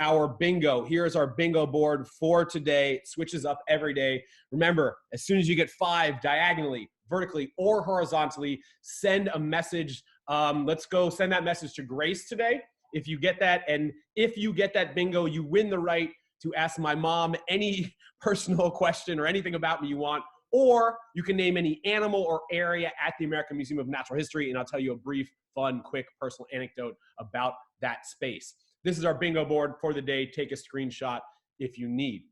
Our bingo. Here's our bingo board for today. It switches up every day. Remember, as soon as you get 5 diagonally, vertically, or horizontally, send a message. Let's go send that message to Grace today. If you get that, and if you get that bingo, you win the right to ask my mom any personal question or anything about me you want, or you can name any animal or area at the American Museum of Natural History, and I'll tell you a brief, fun, quick personal anecdote about that space. This is our bingo board for the day. Take a screenshot if you need.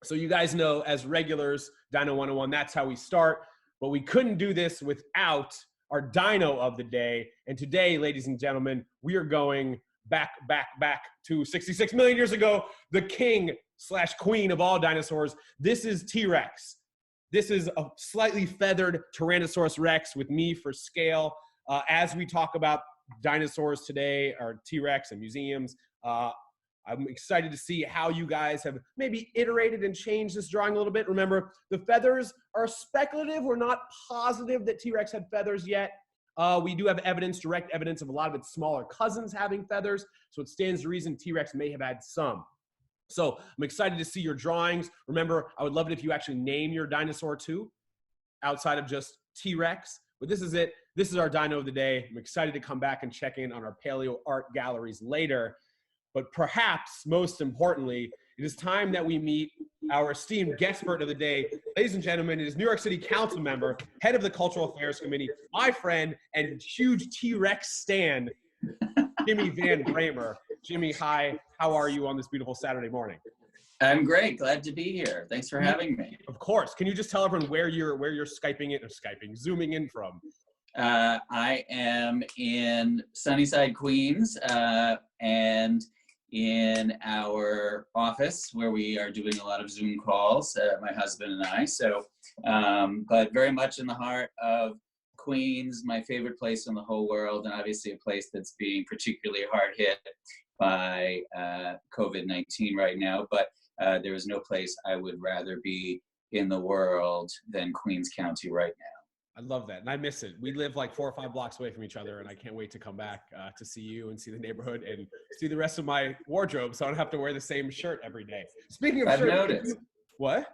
So you guys know, as regulars, Dino 101, that's how we start, but we couldn't do this without our dino of the day. And today, ladies and gentlemen, we are going back to 66 million years ago, the king/queen of all dinosaurs. This is T-Rex. This is a slightly feathered Tyrannosaurus Rex with me for scale. As we talk about dinosaurs today, or T-Rex and museums, I'm excited to see how you guys have maybe iterated and changed this drawing a little bit. Remember, the feathers are speculative. We're not positive that T-Rex had feathers yet. We do have evidence, direct evidence of a lot of its smaller cousins having feathers, so it stands to reason T-Rex may have had some. So I'm excited to see your drawings. Remember, I would love it if you actually name your dinosaur too, outside of just T-Rex. But this is it. This is our dino of the day. I'm excited to come back and check in on our paleo art galleries later. But perhaps most importantly, it is time that we meet our esteemed guest expert of the day. Ladies and gentlemen, it is New York City Council member, head of the Cultural Affairs Committee, my friend and huge T-Rex stan, Jimmy Van Bramer. Jimmy, hi. How are you on this beautiful Saturday morning? I'm great. Glad to be here. Thanks for having me. Of course. Can you just tell everyone where you're zooming in from? I am in Sunnyside, Queens, and in our office where we are doing a lot of Zoom calls, my husband and I. So, but very much in the heart of Queens, my favorite place in the whole world, and obviously a place that's being particularly hard hit by COVID-19 right now. But there is no place I would rather be in the world than Queens County right now. I love that, and I miss it. We live like 4 or 5 blocks away from each other, and I can't wait to come back to see you and see the neighborhood and see the rest of my wardrobe, so I don't have to wear the same shirt every day. Speaking of I've shirts, noticed. What?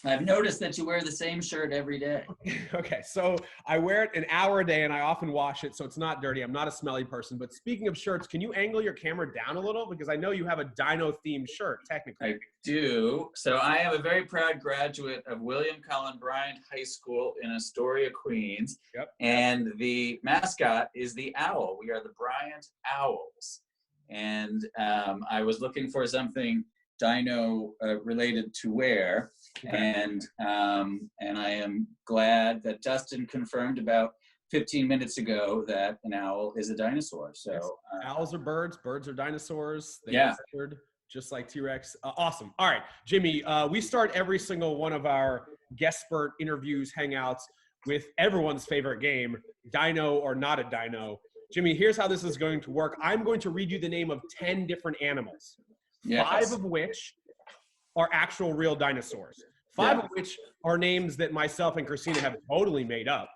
I've noticed that you wear the same shirt every day. Okay, so I wear it an hour a day, and I often wash it, so it's not dirty. I'm not a smelly person. But speaking of shirts, can you angle your camera down a little? Because I know you have a dino-themed shirt, technically. I do. So I am a very proud graduate of William Cullen Bryant High School in Astoria, Queens. Yep. And the mascot is the owl. We are the Bryant Owls. And I was looking for something dino related to wear, and I am glad that Dustin confirmed about 15 minutes ago that an owl is a dinosaur. So yes. Owls are birds, birds are dinosaurs. They yeah, just like T-Rex. Awesome. All right, Jimmy, we start every single one of our guest expert interviews, hangouts with everyone's favorite game, Dino or Not a Dino. Jimmy, here's how this is going to work. I'm going to read you the name of 10 different animals. Yes. 5 of which are actual real dinosaurs. 5 of which are names that myself and Christina have totally made up.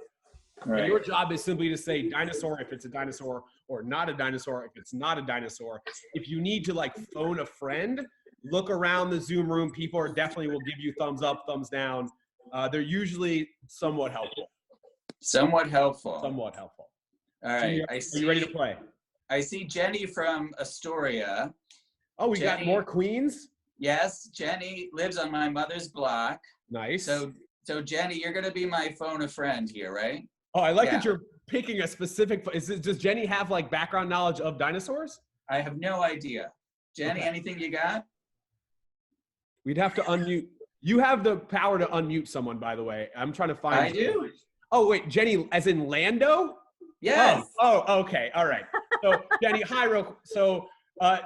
Right. And your job is simply to say dinosaur if it's a dinosaur, or not a dinosaur if it's not a dinosaur. If you need to like phone a friend, look around the Zoom room. People are definitely will give you thumbs up, thumbs down. They're usually somewhat helpful. Somewhat helpful. Somewhat helpful. All right. Are you ready to play? I see Jenny from Astoria. Oh, we got more Queens? Yes, Jenny lives on my mother's block. Nice. So Jenny, you're going to be my phone a friend here, right? Oh, I like that you're picking a specific. Does Jenny have like background knowledge of dinosaurs? I have no idea. Jenny, anything you got? We'd have to unmute. You have the power to unmute someone, by the way. I'm trying to find. I do. Oh, wait, Jenny, as in Lando? Yes. Oh, okay. All right. So, Jenny, hi,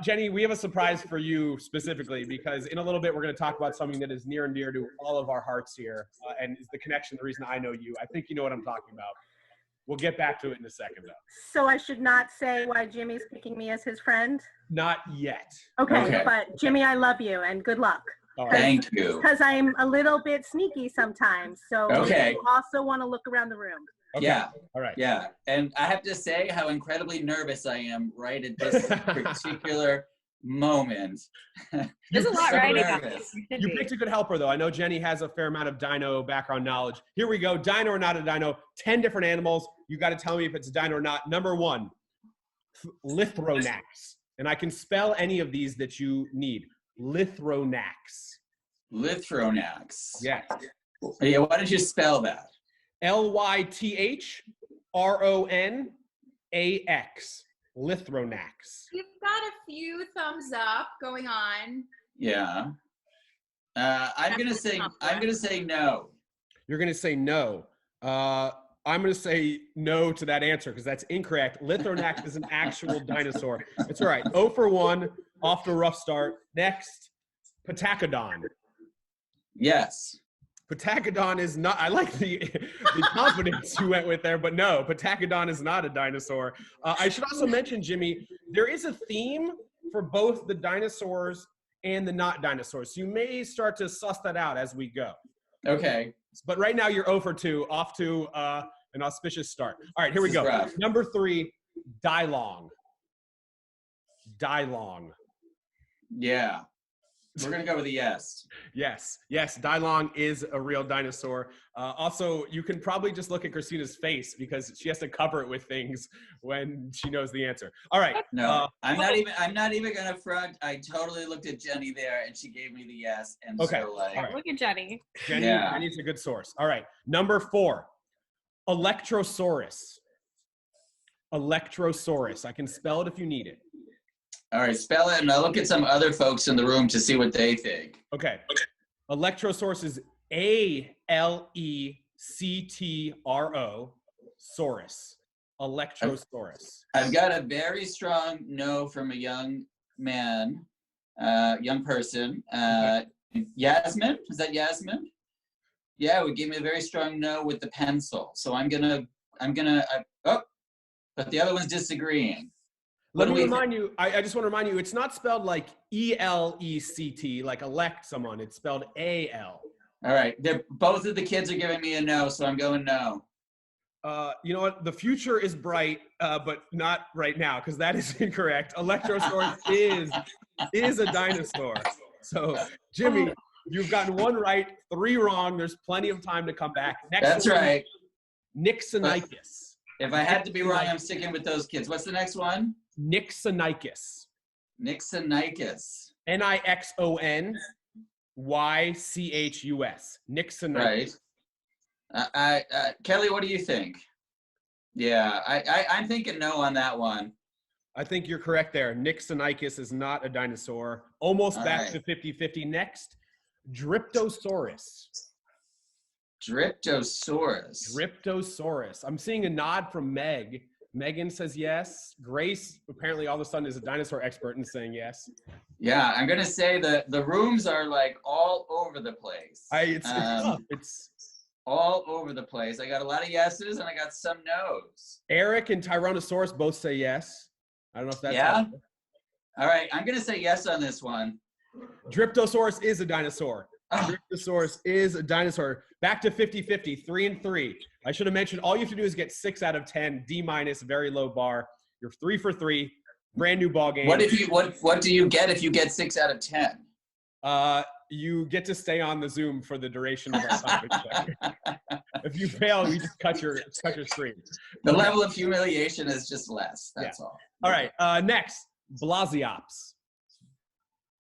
Jenny, we have a surprise for you specifically, because in a little bit, we're going to talk about something that is near and dear to all of our hearts here, and is the connection, the reason I know you. I think you know what I'm talking about. We'll get back to it in a second, though. So I should not say why Jimmy's picking me as his friend? Not yet. Okay. But Jimmy, I love you, and good luck. All right. Thank you. Because I'm a little bit sneaky sometimes. So Okay. you also want to look around the room. Okay. Yeah. All right. Yeah. And I have to say how incredibly nervous I am right at this particular moment. There's a lot So writing nervous. on it. You picked a good helper, though. I know Jenny has a fair amount of dino background knowledge. Here we go. Dino or not a dino. 10 different animals. You got to tell me if it's a dino or not. Number 1, Lithronax. And I can spell any of these that you need. Lithronax. Lithronax. Yes. Yeah, why did you spell that? Lythronax. Lithronax. You've got a few thumbs up going on. Yeah. I'm gonna say no. You're going to say no. I'm going to say no to that answer because that's incorrect. Lithronax is an actual dinosaur. It's all right. 0 for 1, off to a rough start. Next, Patachodon. Yes. Patachodon is not, I like the confidence you went with there, but no, Patachodon is not a dinosaur. I should also mention, Jimmy, there is a theme for both the dinosaurs and the not dinosaurs. So you may start to suss that out as we go. Okay. But right now you're 0 for 2, off to an auspicious start. All right, here we This is go. rough. Number 3, Dilong. Dilong. Yeah. We're gonna go with a yes. Yes, Dilong is a real dinosaur. Also, you can probably just look at Christina's face because she has to cover it with things when she knows the answer. All right. No, I'm not even gonna front. I totally looked at Jenny there and she gave me the yes. And Okay. so like All right. Look at Jenny. Jenny's a good source. All right. Number 4, Electrosaurus. Electrosaurus. I can spell it if you need it. all right, spell it and I'll look at some other folks in the room to see what they think. Okay. Electrosaurus is Alectro Saurus. Electrosaurus. I've got a very strong no from a young man, young person. Yasmin, is that Yasmin? Yeah, would give me a very strong no with the pencil. So but the other one's disagreeing. Let me remind you, I just want to remind you, it's not spelled like E-L-E-C-T, like elect someone. It's spelled A-L. All right, both of the kids are giving me a no, so I'm going no. You know what? The future is bright, but not right now, because that is incorrect. Electrosaurus is a dinosaur. So, Jimmy, you've gotten 1 right, 3 wrong. There's plenty of time to come back. Next That's one, right. Nixonicus. If I had to be wrong, I'm sticking with those kids. What's the next one? Nixonicus. Nixonicus. Nixonicus. Nixonicus. Right. Kelly, what do you think? Yeah, I'm thinking no on that one. I think you're correct there. Nixonicus is not a dinosaur. Almost All back right. to 50-50. Next, Dryptosaurus. Dryptosaurus. I'm seeing a nod from Meg. Megan says yes. Grace apparently all of a sudden is a dinosaur expert and saying yes. Yeah, I'm gonna say the rooms are like all over the place. It's tough. It's all over the place. I got a lot of yeses and I got some no's. Eric and Tyrannosaurus both say yes. I don't know if that's helpful. All right, I'm gonna say yes on this one. Dryptosaurus is a dinosaur. Oh. Dryptosaurus is a dinosaur. Back to 50-50, 3 and 3. I should have mentioned all you have to do is get 6 out of 10, D-, very low bar. You're 3 for 3, brand new ball game. What do you get if you get 6 out of 10? You get to stay on the Zoom for the duration of our topic check. If you fail, you just cut your screen. The level of humiliation is just less. That's all. All right. Next, Blasiops.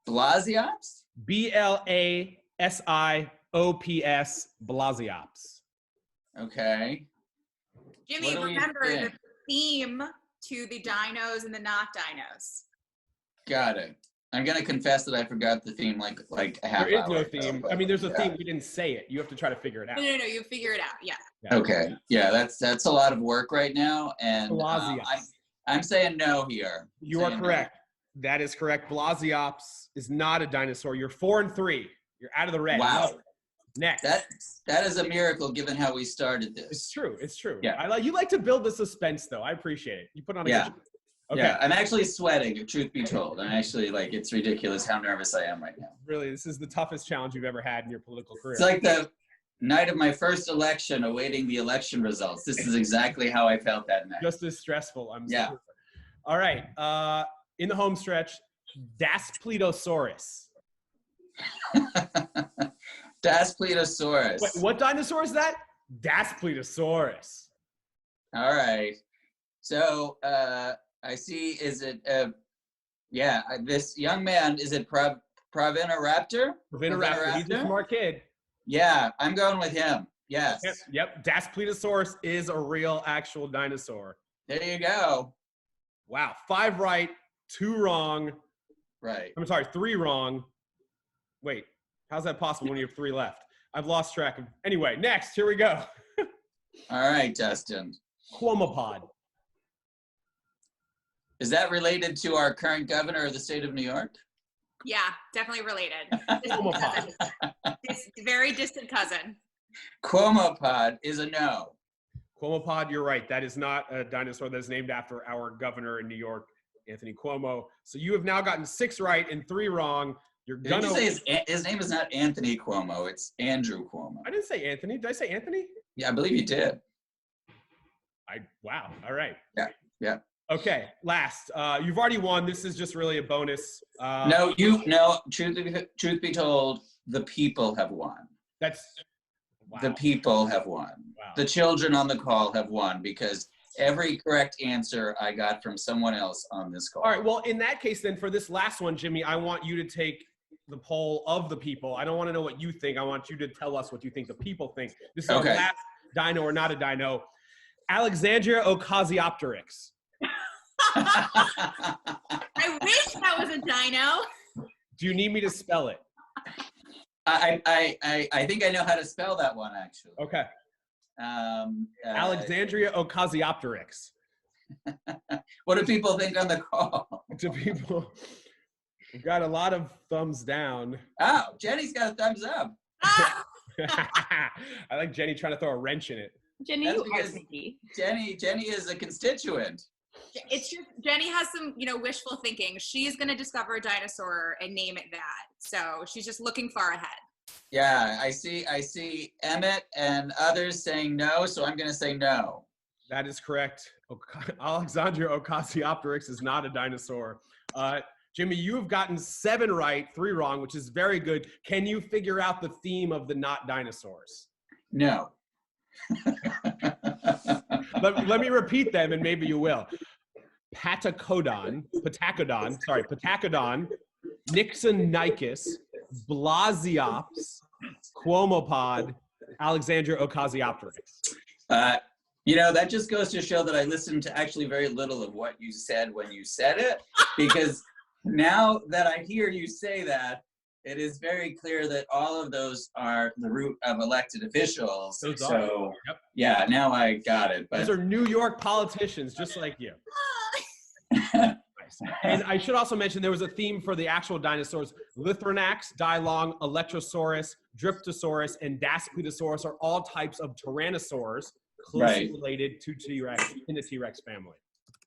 Blasiops? Blasiops. Blasiops. Okay. Jimmy, What do we remember the think? theme to the dinos and the not dinos. Got it. I'm gonna confess that I forgot the theme like a half hour. There is no ago, theme. but I mean, there's a yeah. theme. We didn't say it. You have to try to figure it out. No, you figure it out. Yeah. Okay. Yeah, that's a lot of work right now, and Blasiops. I'm saying no here. You are correct. That is correct. Blasiops is not a dinosaur. You're 4 and 3. You're out of the red. Wow. Next. That is a miracle given how we started this. It's true. It's true. Yeah. You like to build the suspense, though. I appreciate it. You put on a good show. Okay. Yeah, I'm actually sweating, truth be told. I'm actually like, it's ridiculous how nervous I am right now. Really, this is the toughest challenge you've ever had in your political career. It's like the night of my first election, awaiting the election results. This is exactly how I felt that night. Just as stressful, I'm Yeah. sure. All right. In the home stretch, Daspletosaurus. Daspletosaurus. Wait, what dinosaur is that? Daspletosaurus. All right. So I see, is it, this young man, is it Proveniraptor? Proveniraptor. He's a smart kid. Yeah, I'm going with him. Yes. Yep. Daspletosaurus is a real, actual dinosaur. There you go. Wow. 5 right, 2 wrong. Right. I'm sorry, 3 wrong. Wait, how's that possible when you have 3 left? I've lost track of. Anyway, next, here we go. All right, Dustin. Cuomopod. Is that related to our current governor of the state of New York? Yeah, definitely related. Cuomopod. It's a very distant cousin. Cuomopod is a no. Cuomopod, you're right. That is not a dinosaur that is named after our governor in New York, Anthony Cuomo. So you have now gotten 6 right and 3 wrong. You're Did gonna. you say his name is not Anthony Cuomo, it's Andrew Cuomo. I didn't say Anthony. Did I say Anthony? Yeah, I believe you did. Wow. All right. Yeah. Okay. Last. You've already won. This is just really a bonus. No, truth be told, the people have won. That's. Wow. The people have won. Wow. The children on the call have won because every correct answer I got from someone else on this call. All right. Well, in that case, then for this last one, Jimmy, I want you to take the poll of the people. I don't want to know what you think. I want you to tell us what you think the people think. This is our Okay. last dino or not a dino. Alexandria Ocasiopteryx. I wish that was a dino. Do you need me to spell it? I think I know how to spell that one actually. Okay. Alexandria Ocasiopteryx. What do people think on the call? To people, we've got a lot of thumbs down. Oh, Jenny's got a thumbs up. Ah! I like Jenny trying to throw a wrench in it. Jenny, That's you are because sneaky. Jenny is a constituent. It's just Jenny has some, wishful thinking. She's gonna discover a dinosaur and name it that. So she's just looking far ahead. Yeah, I see Emmett and others saying no, so I'm gonna say no. That is correct. Alexandria Ocasiopteryx is not a dinosaur. Jimmy, you have gotten 7 right, 3 wrong, which is very good. Can you figure out the theme of the not dinosaurs? No. Let me repeat them and maybe you will. Patacodon, Nixonicus, Blasiops, Cuomopod, Alexandria Ocasiopteryx. That just goes to show that I listened to actually very little of what you said when you said it, because now that I hear you say that, it is very clear that all of those are the root of elected officials. Those so, are. Yep. yeah, now I got it. But those are New York politicians, just like you. Nice. And I should also mention there was a theme for the actual dinosaurs. Lithranax, Dilong, Electrosaurus, Dryptosaurus, and Daspletosaurus are all types of tyrannosaurs closely related to T-Rex in the T-Rex family.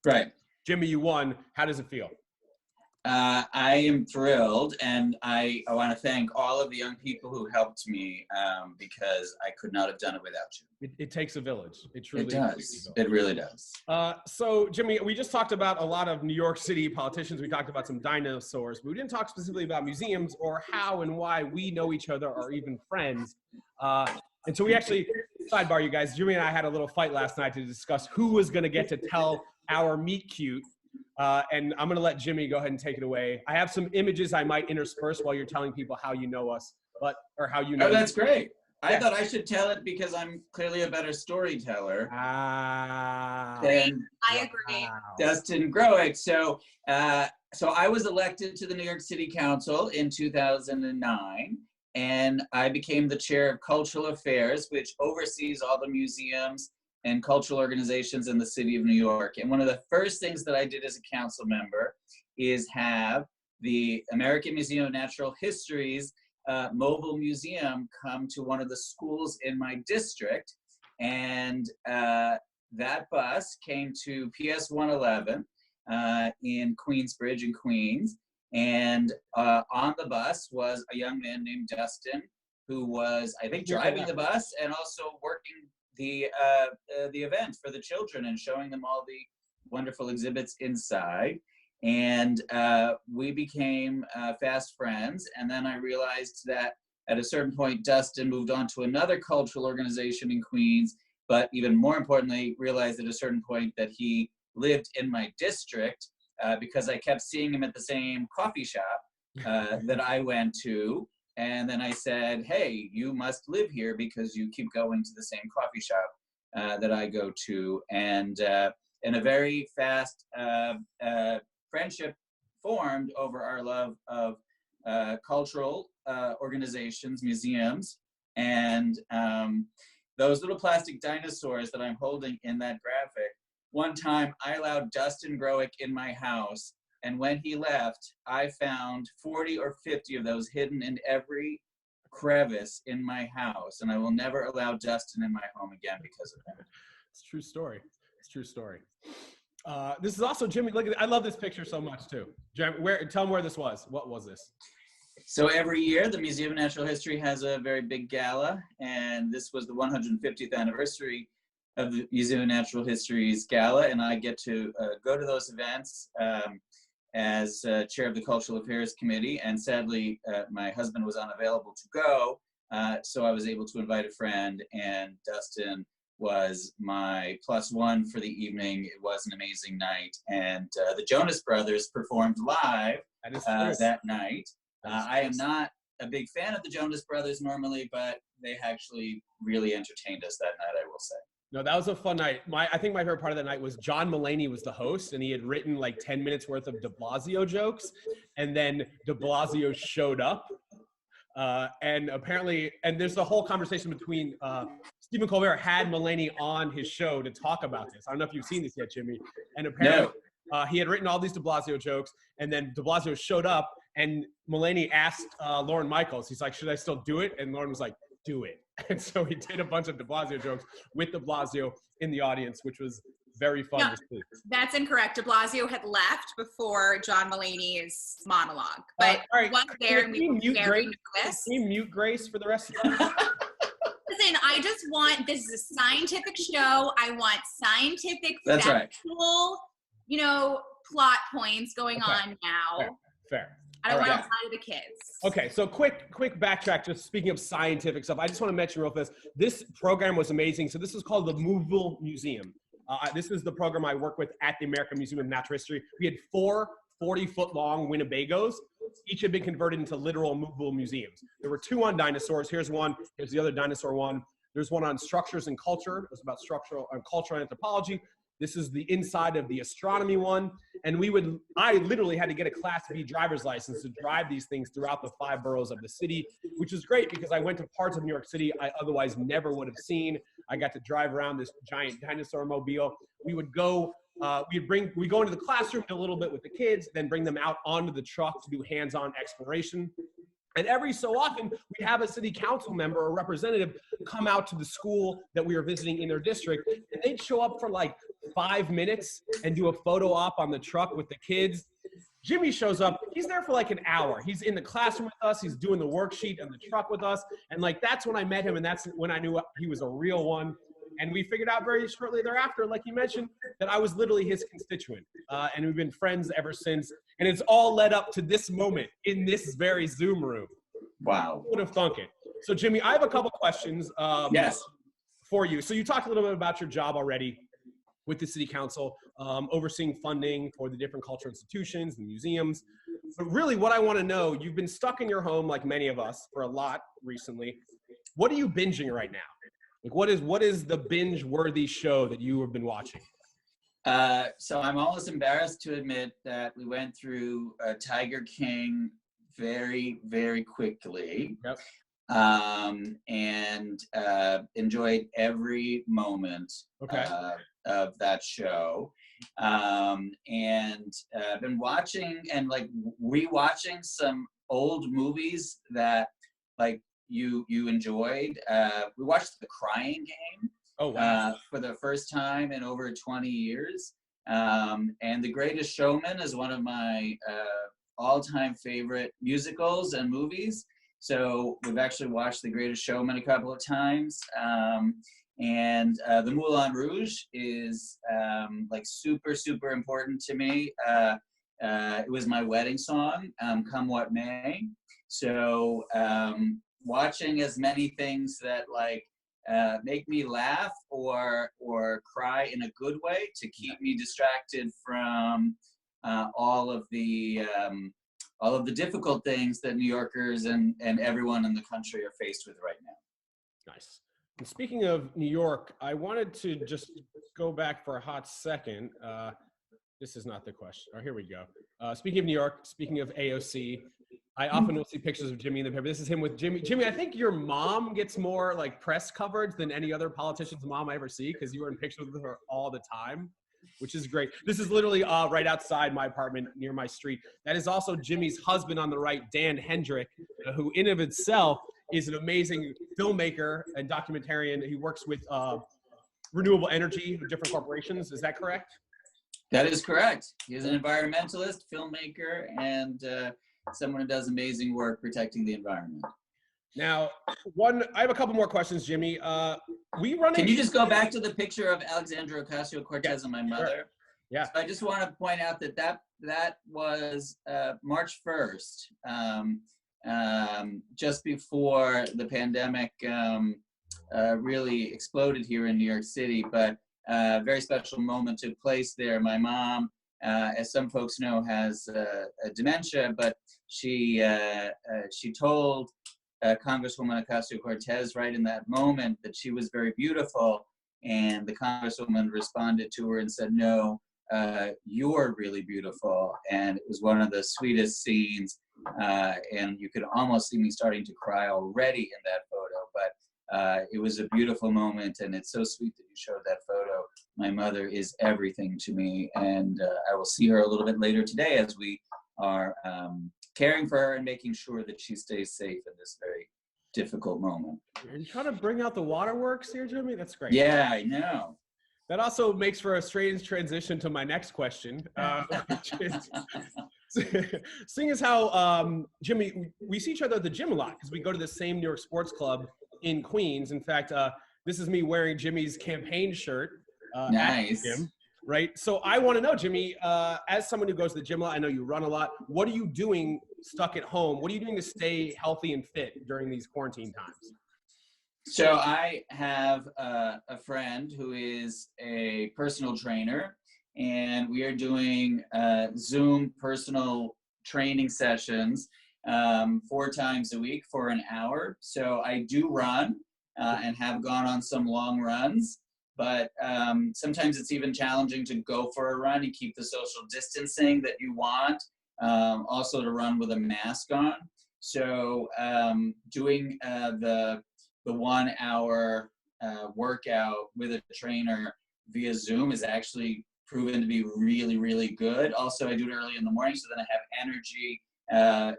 Right. Jimmy, you won. How does it feel? I am thrilled, and I want to thank all of the young people who helped me because I could not have done it without you. It takes a village. It truly does. It really does. So, Jimmy, we just talked about a lot of New York City politicians. We talked about some dinosaurs, but we didn't talk specifically about museums or how and why we know each other or even friends. And so we actually, sidebar, you guys, Jimmy and I had a little fight last night to discuss who was going to get to tell our meet cute. And I'm going to let Jimmy go ahead and take it away. I have some images I might intersperse while you're telling people how you know us, or how you know. Oh, that's great. Yeah. I thought I should tell it because I'm clearly a better storyteller I agree. Dustin Growick. So I was elected to the New York City Council in 2009, and I became the chair of Cultural Affairs, which oversees all the museums and cultural organizations in the city of New York. And one of the first things that I did as a council member is have the American Museum of Natural History's mobile museum come to one of the schools in my district. And that bus came to PS 111 in Queensbridge in Queens. And on the bus was a young man named Dustin, who was, I think, driving the bus and also working the event for the children and showing them all the wonderful exhibits inside. And we became fast friends. And then I realized that at a certain point, Dustin moved on to another cultural organization in Queens, but even more importantly, realized at a certain point that he lived in my district because I kept seeing him at the same coffee shop that I went to. And then I said, hey, you must live here because you keep going to the same coffee shop that I go to. And in a very fast friendship formed over our love of cultural organizations, museums, and those little plastic dinosaurs that I'm holding in that graphic. One time I allowed Dustin Growick in my house, and when he left, I found 40 or 50 of those hidden in every crevice in my house, and I will never allow Dustin in my home again because of that. It's a true story. It's a true story. This is also Jimmy. Look, I love this picture so much too. Jim, tell them where this was. What was this? So every year, the Museum of Natural History has a very big gala, and this was the 150th anniversary of the Museum of Natural History's gala, and I get to go to those events as chair of the Cultural Affairs Committee, and sadly, my husband was unavailable to go, so I was able to invite a friend, and Dustin was my +1 for the evening. It was an amazing night, and the Jonas Brothers performed live that night. I am not a big fan of the Jonas Brothers normally, but they actually really entertained us that night, I will say. No, that was a fun night. I think my favorite part of that night was John Mulaney was the host, and he had written like 10 minutes worth of de Blasio jokes, and then de Blasio showed up. And apparently, and there's the whole conversation between Stephen Colbert had Mulaney on his show to talk about this. I don't know if you've seen this yet, Jimmy. And apparently, he had written all these de Blasio jokes, and then de Blasio showed up, and Mulaney asked Lorne Michaels, he's like, should I still do it? And Lorne was like, do it. And so he did a bunch of de Blasio jokes with de Blasio in the audience, which was very fun to see. That's incorrect. De Blasio had left before John Mulaney's monologue, but was there and we were very nervous. Can you mute Grace for the rest of the time? Listen, I just want, this is a scientific show. I want scientific, that's factual, plot points going on now. Fair. I don't want to lie to the kids. Okay, so quick backtrack. Just speaking of scientific stuff, I just want to mention real fast. This program was amazing. So this is called the Movable Museum. This is the program I work with at the American Museum of Natural History. We had 4 40-foot-long Winnebagos. Each had been converted into literal movable museums. There were 2 on dinosaurs. Here's one. Here's the other dinosaur one. There's one on structures and culture. It was about structural and cultural anthropology. This is the inside of the astronomy one. And I literally had to get a Class B driver's license to drive these things throughout the 5 boroughs of the city, which is great because I went to parts of New York City I otherwise never would have seen. I got to drive around this giant dinosaur mobile. We would go, we go into the classroom a little bit with the kids, then bring them out onto the truck to do hands-on exploration. And every so often, we'd have a city council member or representative come out to the school that we were visiting in their district, and they'd show up for like 5 minutes and do a photo op on the truck with the kids. Jimmy shows up, he's there for like an hour. He's in the classroom with us, he's doing the worksheet on the truck with us, and like that's when I met him, and that's when I knew he was a real one. And we figured out very shortly thereafter, like you mentioned, that I was literally his constituent. And we've been friends ever since. And it's all led up to this moment in this very Zoom room. Wow. Who would have thunk it? So, Jimmy, I have a couple questions for you. So you talked a little bit about your job already with the city council, overseeing funding for the different cultural institutions, the museums. But really what I want to know, you've been stuck in your home like many of us for a lot recently. What are you binging right now? Like what is the binge-worthy show that you have been watching? So I'm almost embarrassed to admit that we went through Tiger King very, very quickly. Yep. And enjoyed every moment of that show. And been watching and like rewatching some old movies that like you enjoyed. We watched The Crying Game. Oh, wow. For the first time in over 20 years. And The Greatest Showman is one of my all-time favorite musicals and movies. So we've actually watched The Greatest Showman a couple of times. And the Moulin Rouge is like super, super important to me. It was my wedding song, Come What May. So watching as many things that like make me laugh or cry in a good way to keep me distracted from all of the difficult things that New Yorkers and everyone in the country are faced with right now. Nice. And speaking of New York, I wanted to just go back for a hot second. This is not the question. Oh, here we go. Speaking of New York, speaking of AOC, I often will see pictures of Jimmy in the paper. This is him with Jimmy. Jimmy, I think your mom gets more like press coverage than any other politician's mom I ever see because you were in pictures with her all the time, which is great. This is literally right outside my apartment near my street. That is also Jimmy's husband on the right, Dan Hendrick, who in of itself is an amazing filmmaker and documentarian. He works with renewable energy, different corporations. Is that correct? That is correct. He is an environmentalist, filmmaker, and someone who does amazing work protecting the environment. Now, I have a couple more questions, Jimmy. Can you just go back to the picture of Alexandria Ocasio-Cortez and my mother? Sure. Yeah. So I just want to point out that was March 1st, just before the pandemic really exploded here in New York City. But a very special moment took place there. My mom, as some folks know, has dementia, but she told Congresswoman Ocasio-Cortez right in that moment that she was very beautiful, and the Congresswoman responded to her and said, "No, you're really beautiful." And it was one of the sweetest scenes, and you could almost see me starting to cry already in that photo, but it was a beautiful moment, and it's so sweet that you showed that photo. My mother is everything to me, and I will see her a little bit later today as we are caring for her and making sure that she stays safe in this very difficult moment. Are you trying to bring out the waterworks here, Jimmy? That's great. Yeah, I know. That also makes for a strange transition to my next question, which is, seeing as how, Jimmy, we see each other at the gym a lot because we go to the same New York sports club in Queens. In fact, this is me wearing Jimmy's campaign shirt. Nice. At the gym, right? So I want to know, Jimmy, as someone who goes to the gym a lot, I know you run a lot. What are you doing stuck at home? What are you doing to stay healthy and fit during these quarantine times? So I have a friend who is a personal trainer, and we are doing Zoom personal training sessions 4 times a week for an hour. So I do run and have gone on some long runs, but sometimes it's even challenging to go for a run. You keep the social distancing that you want, also to run with a mask on. So doing the 1 hour workout with a trainer via Zoom is actually proven to be really, really good. Also, I do it early in the morning so then I have energy. And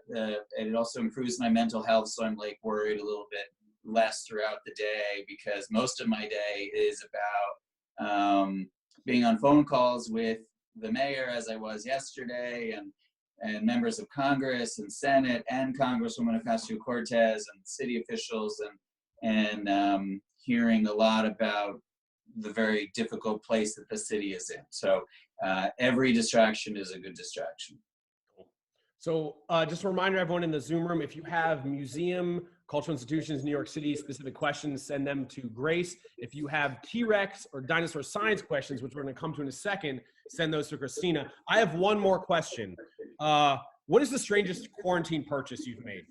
it also improves my mental health, so I'm like worried a little bit less throughout the day, because most of my day is about being on phone calls with the mayor, as I was yesterday, and members of Congress and Senate and Congresswoman Ocasio-Cortez and city officials, and hearing a lot about the very difficult place that the city is in. So every distraction is a good distraction. So just a reminder, everyone in the Zoom room, if you have museum, cultural institutions, New York City specific questions, send them to Grace. If you have T-Rex or dinosaur science questions, which we're going to come to in a second, send those to Christina. I have one more question. What is the strangest quarantine purchase you've made?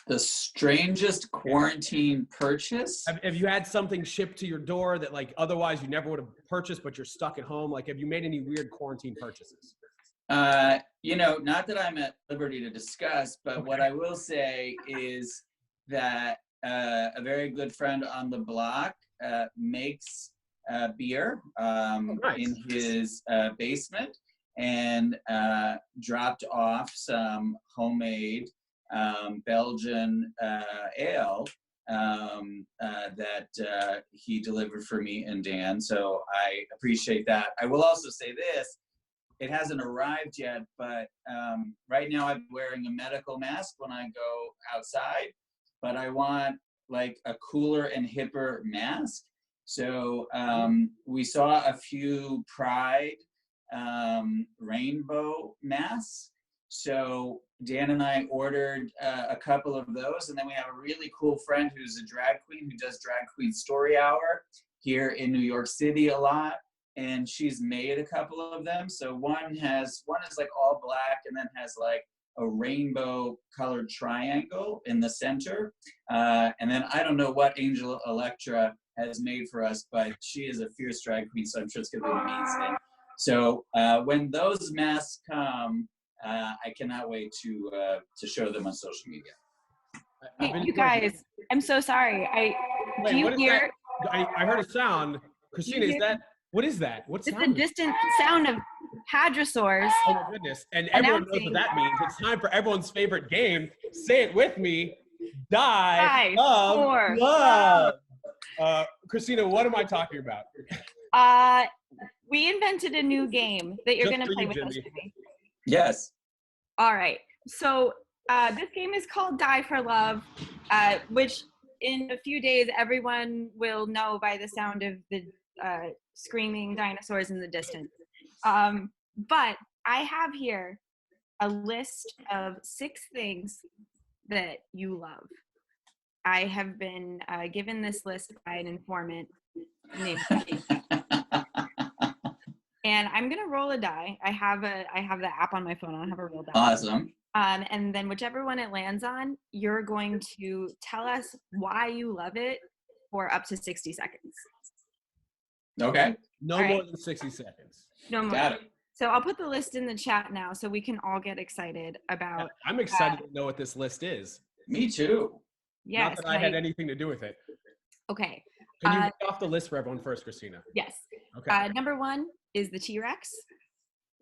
The strangest quarantine purchase? Have you had something shipped to your door that like otherwise you never would have purchased, but you're stuck at home? Like, have you made any weird quarantine purchases? Not that I'm at liberty to discuss, but what I will say is that a very good friend on the block makes beer in his basement, and dropped off some homemade Belgian ale that he delivered for me and Dan. So I appreciate that. I will also say this. It hasn't arrived yet, but right now I'm wearing a medical mask when I go outside, but I want like a cooler and hipper mask. So we saw a few Pride rainbow masks. So Dan and I ordered a couple of those, and then we have a really cool friend who's a drag queen who does Drag Queen Story Hour here in New York City a lot, and she's made a couple of them. So one is like all black and then has like a rainbow colored triangle in the center. And then I don't know what Angel Electra has made for us, but she is a fierce drag queen, so I'm sure it's gonna be amazing. So when those masks come, I cannot wait to show them on social media. Hey, you guys, I'm so sorry. Wait, do you what is hear? that? I heard a sound. Christina, is that, what is that? What's It's a distant sound of hadrosaurs. Oh my goodness. And everyone knows what that means. It's time for everyone's favorite game. Say it with me. Die of for love. Christina, what am I talking about? We invented a new game that you're Just going for to play you, with us, Jimmy. Jimmy. Yes. All right. So this game is called Die for Love, which in a few days everyone will know by the sound of the screaming dinosaurs in the distance. But I have here a list of 6 things that you love. I have been given this list by an informant named Kate. And I'm gonna roll a die. I have the app on my phone. I don't have a real die. Awesome. And then whichever one it lands on, you're going to tell us why you love it for up to 60 seconds. Okay. No All more right. than 60 seconds. No more. Got it. So I'll put the list in the chat now so we can all get excited about. I'm excited to know what this list is. Me too. Yes. Not that I had anything to do with it. Okay. Can you read off the list for everyone first, Christina? Yes. Okay. Number 1 is the T-Rex.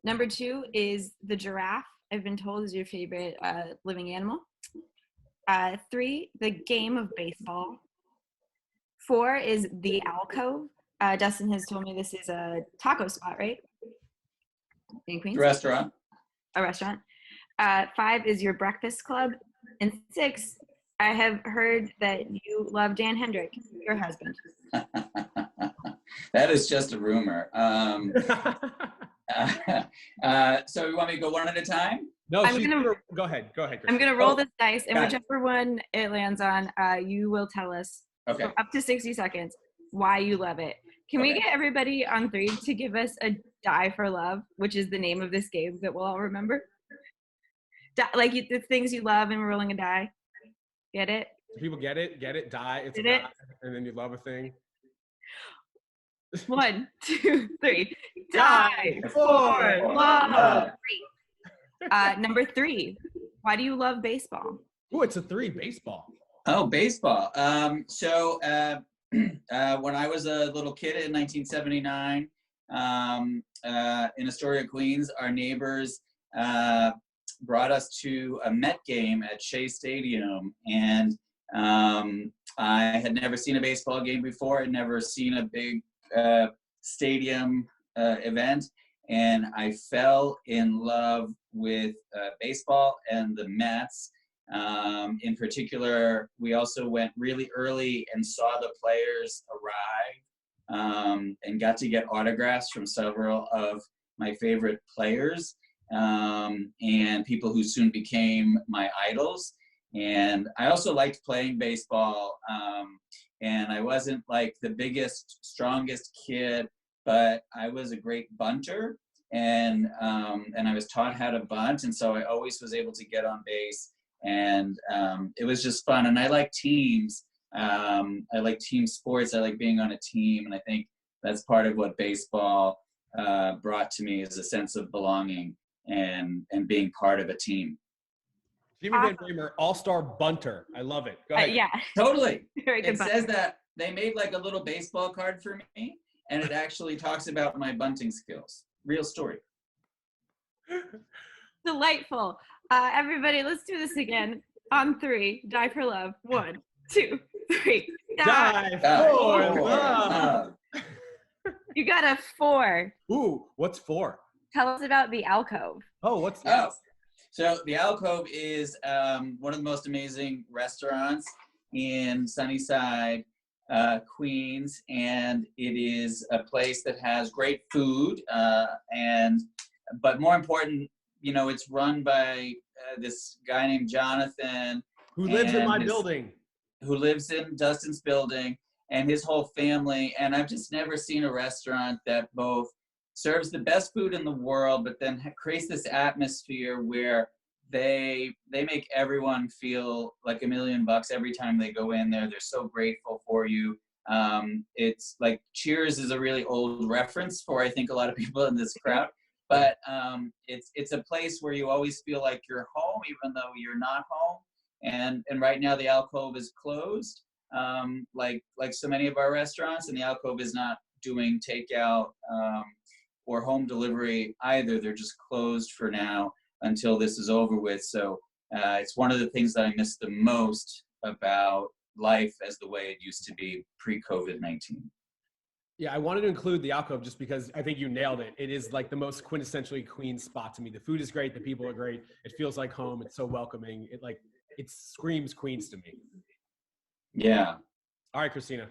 Number 2 is the giraffe. I've been told is your favorite living animal. 3, the game of baseball. 4 is the alcove. Dustin has told me this is a taco spot, right? In Queens? Restaurant. A restaurant. 5 is your breakfast club. And 6, I have heard that you love Dan Hendrick, your husband. That is just a rumor. So you want me to go one at a time? No, I'm she's gonna- go ahead. Go ahead, Christina. I'm going to roll this dice, and got it. whichever one it lands on, you will tell us Okay. for up to 60 seconds why you love it. Can we Okay. get everybody on 3 to give us a die for love, which is the name of this game that we'll all remember? Like the things you love and we're rolling a die. Get it? People get it? Get it? Die. It's Get a it? die. And then you love a thing. 1, 2, 3. Die Die for for love. love. Number 3. Why do you love baseball? Ooh, it's a 3. Baseball. Oh, baseball. So when I was a little kid in 1979, in Astoria, Queens, our neighbors brought us to a Met game at Shea Stadium, and I had never seen a baseball game before. I'd never seen a big stadium event, and I fell in love with baseball and the Mets. In particular, we also went really early and saw the players arrive and got to get autographs from several of my favorite players and people who soon became my idols. And I also liked playing baseball. And I wasn't like the biggest, strongest kid, but I was a great bunter. And I was taught how to bunt. And so I always was able to get on base. And it was just fun. And I like teams. I like team sports. I like being on a team. And I think that's part of what baseball brought to me, is a sense of belonging and being part of a team. Jimmy Van Bramer, all-star bunter. I love it. Go ahead. Yeah. Totally. Very good. It says that they made like a little baseball card for me, and it actually talks about my bunting skills. Real story. Delightful. Everybody, let's do this again. On 3, die for love. 1, 2, 3. Die Die for for love. love. You got a 4. Ooh, what's 4? Tell us about the alcove. Oh, what's Oh, that? so the Alcove is one of the most amazing restaurants in Sunnyside, Queens, and it is a place that has great food, but more important, it's run by this guy named Jonathan, Who lives in and my building? who lives in Dustin's building, and his whole family. And I've just never seen a restaurant that both serves the best food in the world, but then creates this atmosphere where they make everyone feel like $1 million every time they go in there. They're so grateful for you. It's like Cheers is a really old reference for, I think, a lot of people in this crowd. But it's a place where you always feel like you're home, even though you're not home. And right now the Alcove is closed, like so many of our restaurants, and the Alcove is not doing takeout or home delivery either. They're just closed for now until this is over with. So it's one of the things that I miss the most about life as the way it used to be pre-COVID-19. Yeah, I wanted to include the alcove just because I think you nailed it. It is like the most quintessentially Queens spot to me. The food is great. The people are great. It feels like home. It's so welcoming. It screams Queens to me. Yeah. All right, Christina.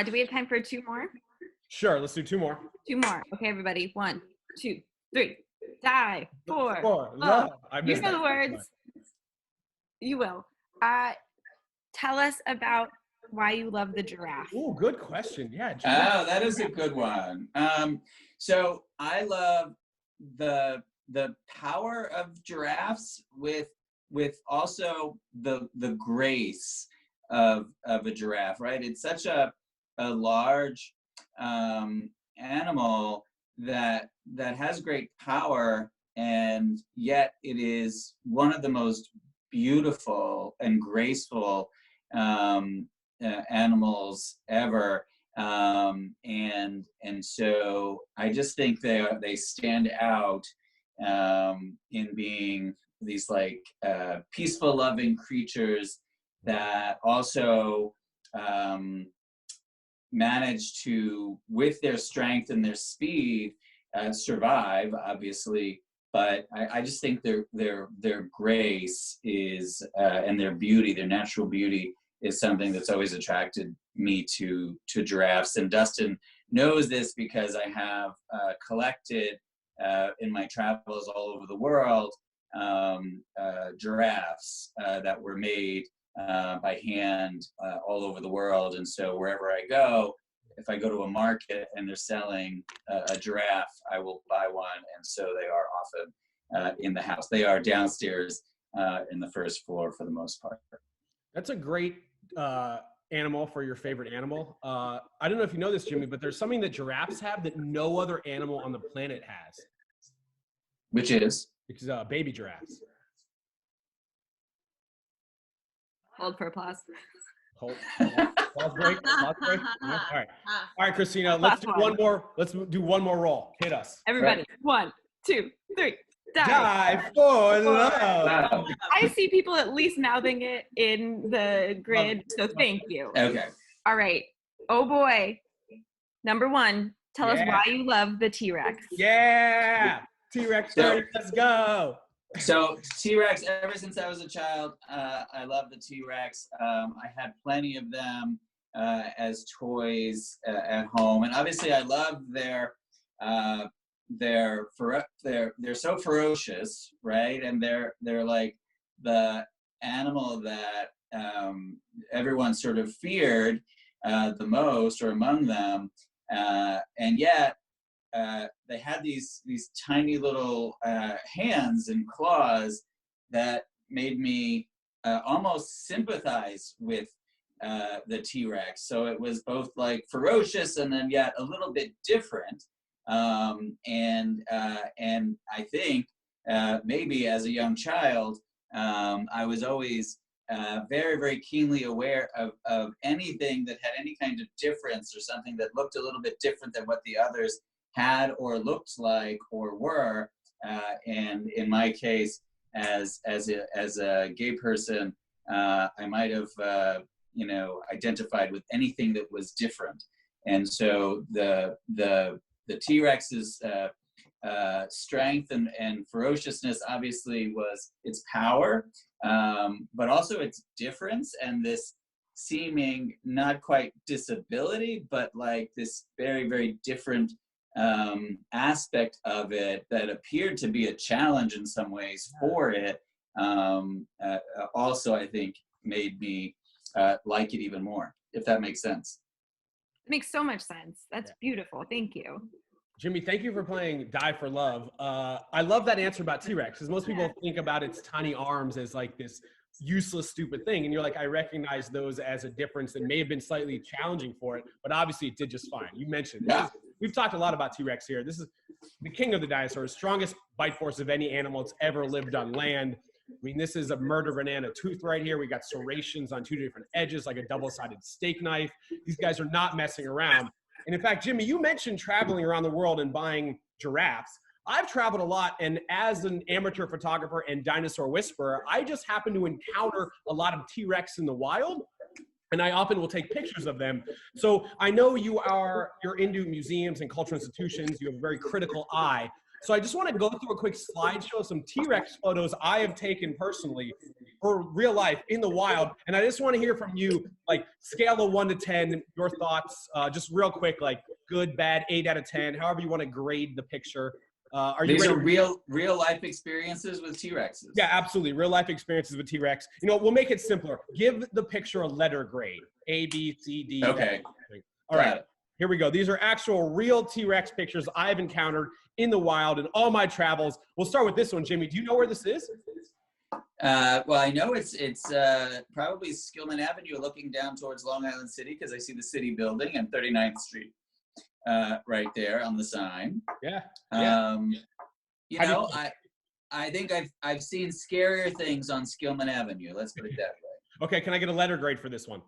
Do we have time for 2 more? Sure, let's do 2 more. 2 more. Okay, everybody. 1, 2, 3. Die for Four. love. I You missed know that. the words. You will. Tell us about why you love the giraffe. Oh, good question. Yeah. Oh, that is a good one. So I love the power of giraffes with also the grace of a giraffe, right? It's such a large animal that has great power, and yet it is one of the most beautiful and graceful animals ever. And so I just think they stand out in being these like peaceful, loving creatures that also manage to, with their strength and their speed, survive, obviously. But I just think their grace is and their beauty, their natural beauty, is something that's always attracted me to giraffes. And Dustin knows this because I have collected in my travels all over the world giraffes that were made by hand all over the world. And so wherever I go, if I go to a market and they're selling a giraffe, I will buy one. And so they are often in the house. They are downstairs in the first floor for the most part. That's a great animal for your favorite animal. I don't know if you know this, Jimmy, but there's something that giraffes have that no other animal on the planet has. Which is? Which is baby giraffes. Hold for applause. Hold. Pause break. Pause break. All right, Christina. Let's do one more. Let's do one more roll. Hit us. Everybody. 1, 2, 3. Die for love. I see people at least mouthing it in the grid, so thank you. Okay. All right. Oh boy. Number 1. Tell us why you love the T-Rex. Yeah. T-Rex 30. Let's go. So T-Rex, ever since I was a child, I love the T-Rex. I had plenty of them as toys at home, and obviously I love they're so ferocious, right? And they're like the animal that everyone sort of feared the most, or among them, and yet they had these tiny little hands and claws that made me almost sympathize with the T-Rex. So it was both like ferocious and then yet a little bit different. And I think maybe as a young child, I was always very, very keenly aware of anything that had any kind of difference, or something that looked a little bit different than what the others had or looked like or were. And in my case, as a gay person, I might have identified with anything that was different. And so the T-Rex's strength and ferociousness obviously was its power, but also its difference and this seeming not quite disability, but like this very, very different aspect of it that appeared to be a challenge in some ways for it. Also, I think made me like it even more, if that makes sense. It makes so much sense. That's beautiful. Thank you. Jimmy, thank you for playing Die for Love. I love that answer about T-Rex, because most people think about its tiny arms as like this useless, stupid thing. And you're like, I recognize those as a difference that may have been slightly challenging for it, but obviously it did just fine. You mentioned it. We've talked a lot about T-Rex here. This is the king of the dinosaurs, strongest bite force of any animal that's ever lived on land. I mean, this is a murder banana tooth right here. We got serrations on two different edges, like a double-sided steak knife. These guys are not messing around. And in fact, Jimmy, you mentioned traveling around the world and buying giraffes. I've traveled a lot, and as an amateur photographer and dinosaur whisperer, I just happen to encounter a lot of T-Rex in the wild, and I often will take pictures of them. So I know you're into museums and cultural institutions. You have a very critical eye. So I just want to go through a quick slideshow of some T-Rex photos I have taken personally for real life in the wild. And I just want to hear from you, like scale of 1 to 10, your thoughts, just real quick, like good, bad, 8 out of 10, however you want to grade the picture. These are real life experiences with T-Rexes. Yeah, absolutely. Real life experiences with T-Rex. You know, we'll make it simpler. Give the picture a letter grade. A, B, C, D. Okay. All right. Here we go. These are actual real T-Rex pictures I've encountered in the wild in all my travels. We'll start with this one, Jimmy. Do you know where this is? Well, I know it's probably Skillman Avenue looking down towards Long Island City, because I see the city building and 39th Street right there on the sign. Yeah. I think I've seen scarier things on Skillman Avenue. Let's put it that way. Okay, can I get a letter grade for this one?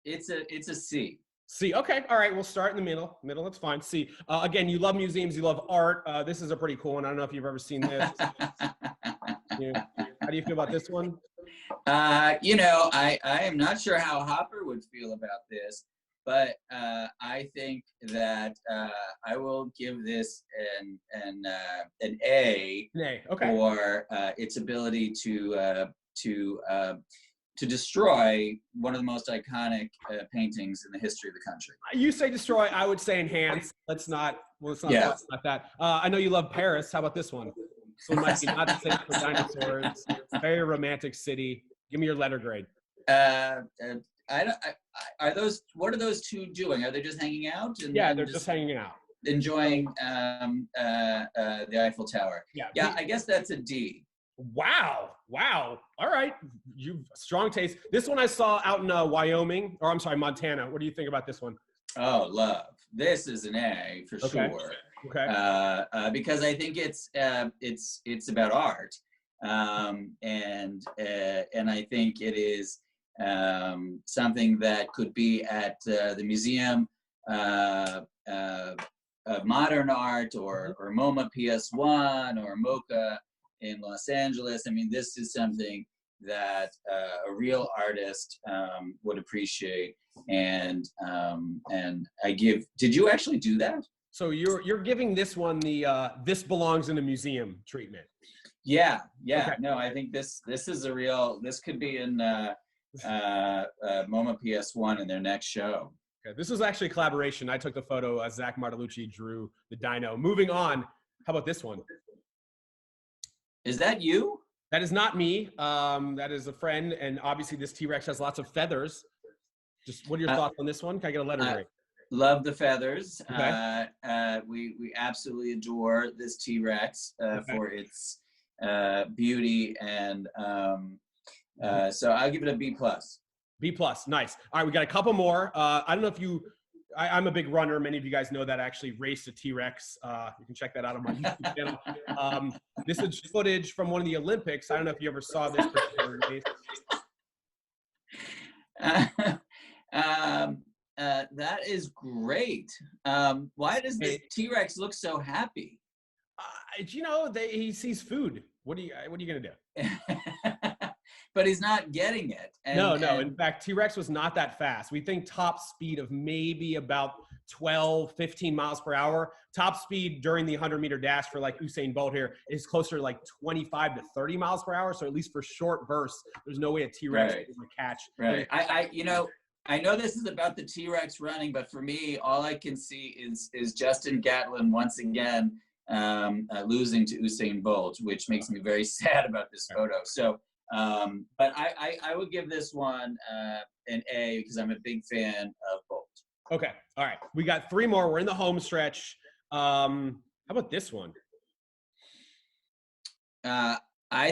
It's a C. C. Okay. All right. We'll start in the middle. That's fine. C. Again, you love museums. You love art. This is a pretty cool one. I don't know if you've ever seen this. How do you feel about this one? I am not sure how Hopper would feel about this, but I think that I will give this an A. An A. Okay. For its ability to destroy one of the most iconic paintings in the history of the country. You say destroy, I would say enhance. Let's not talk about that. I know you love Paris. How about this one? So it might be not the same for dinosaurs. Very romantic city. Give me your letter grade. What are those two doing? Are they just hanging out? Yeah, they're just hanging out. Enjoying the Eiffel Tower. Yeah, I guess that's a D. Wow. All right. You've strong taste. This one I saw out in Montana. What do you think about this one? Oh, love. This is an A for sure. Okay. Because I think it's about art. And I think it is something that could be at the Museum of Modern Art or MoMA PS1 or MoCA in Los Angeles. I mean, this is something that a real artist would appreciate. And did you actually do that? So you're giving this one the this belongs in a museum treatment. Yeah. Okay. No, I think this is a real, this could be in MoMA PS1 in their next show. Okay. This was actually a collaboration. I took the photo. Zach Martellucci drew the dino. Moving on. How about this one? Is that you? That is not me. That is a friend. And obviously this T-Rex has lots of feathers. Just what are your thoughts on this one? Can I get a letter grade? Love the feathers. Okay. We absolutely adore this T-Rex for its beauty. And so I'll give it a B+. B+, nice. All right, we got a couple more. I don't know if I'm a big runner. Many of you guys know that I actually raced a T-Rex. You can check that out on my YouTube channel. This is footage from one of the Olympics. I don't know if you ever saw this particular race. That is great. Why does this T-Rex look so happy? He sees food. What are you gonna do? but he's not getting it. No. In fact, T-Rex was not that fast. We think top speed of maybe about 12, 15 miles per hour. Top speed during the 100-meter dash for like Usain Bolt here is closer to like 25 to 30 miles per hour. So at least for short bursts, there's no way a T-Rex Right. would catch. Right. I know this is about the T-Rex running, but for me, all I can see is Justin Gatlin once again losing to Usain Bolt, which makes me very sad about this photo. So, but I would give this one an A because I'm a big fan of Bolt. Okay. All right. We got 3 more. We're in the home stretch. How about this one? I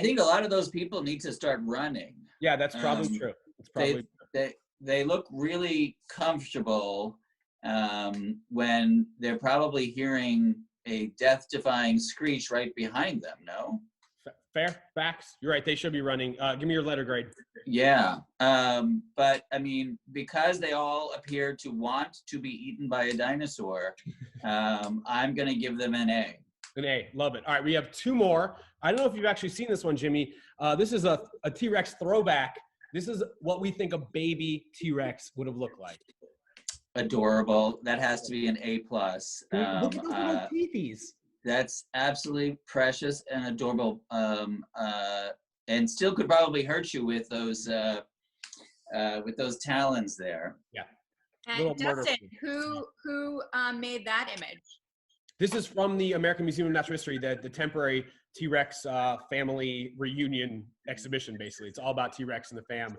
think a lot of those people need to start running. Yeah, that's probably true. It's probably true. They look really comfortable when they're probably hearing a death-defying screech right behind them, no? Fair. Facts. You're right. They should be running. Give me your letter grade. Yeah. But, I mean, because they all appear to want to be eaten by a dinosaur, I'm going to give them an A. An A. Love it. All right. We have 2 more. I don't know if you've actually seen this one, Jimmy. This is a T-Rex throwback. This is what we think a baby T-Rex would have looked like. Adorable. That has to be an A+. Look at those little teethies. That's absolutely precious and adorable, and still could probably hurt you with those talons there. Yeah. And Dustin, who made that image? This is from the American Museum of Natural History, the temporary T-Rex family reunion exhibition, basically. It's all about T-Rex and the fam.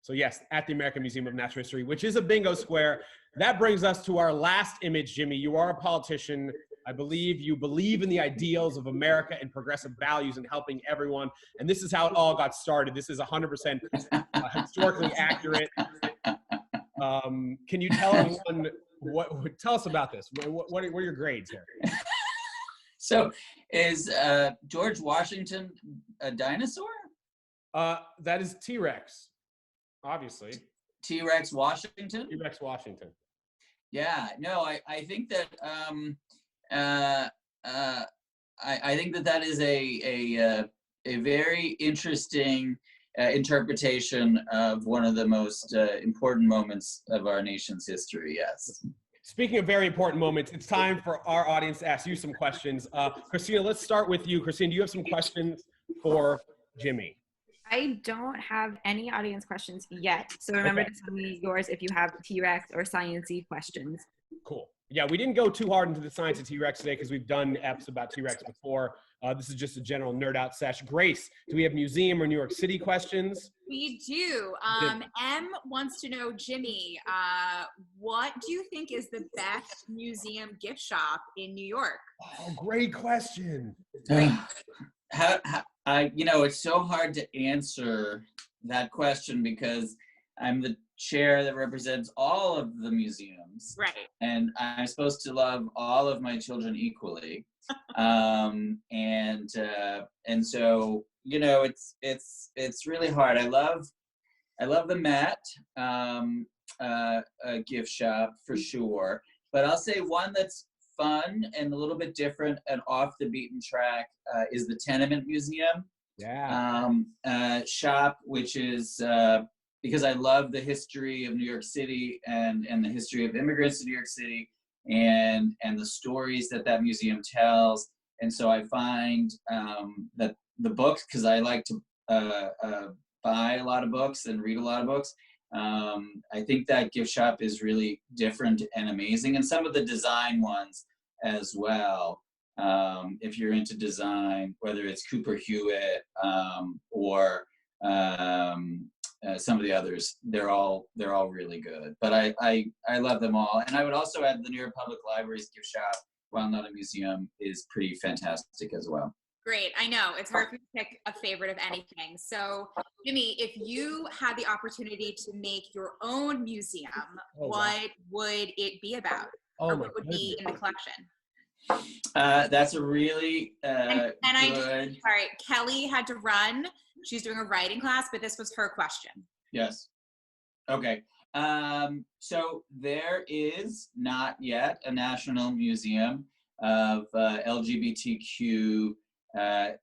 So yes, at the American Museum of Natural History, which is a bingo square. That brings us to our last image, Jimmy. You are a politician. I believe you believe in the ideals of America and progressive values and helping everyone. And this is how it all got started. This is 100% historically accurate. Can you tell everyone tell us about this? What are your grades here? So is George Washington a dinosaur? That is T-Rex, obviously. T-Rex Washington? T-Rex Washington. Yeah, no, I think that I think that is a very interesting interpretation of one of the most important moments of our nation's history. Yes. Speaking of very important moments, it's time for our audience to ask you some questions. Christina, let's start with you. Christina, do you have some questions for Jimmy? I don't have any audience questions yet. So remember to send me yours if you have T-Rex or science-y questions. Cool. Yeah, we didn't go too hard into the science of T-Rex today because we've done eps about T-Rex before. This is just a general nerd out sesh. Grace, do we have museum or New York City questions? We do. M wants to know, Jimmy, what do you think is the best museum gift shop in New York? Oh, great question. It's so hard to answer that question because I'm the chair that represents all of the museums. Right. And I'm supposed to love all of my children equally. And so, it's really hard. I love the Met gift shop for sure. But I'll say one that's fun and a little bit different and off the beaten track is the Tenement Museum. Yeah. Shop, which is because I love the history of New York City and the history of immigrants to New York City and the stories that museum tells. And so I find that the books, because I like to buy a lot of books and read a lot of books, I think that gift shop is really different and amazing. And some of the design ones as well. If you're into design, whether it's Cooper Hewitt or some of the others, they're all really good. But I love them all. And I would also add the New York Public Library's gift shop, while not a museum, is pretty fantastic as well. Great. I know it's hard for me to pick a favorite of anything. So, Jimmy, if you had the opportunity to make your own museum, what would it be about? Or what would be in the collection? That's a really sorry, Kelly had to run. She's doing a writing class, but this was her question. Yes. Okay. So there is not yet a national museum of LGBTQ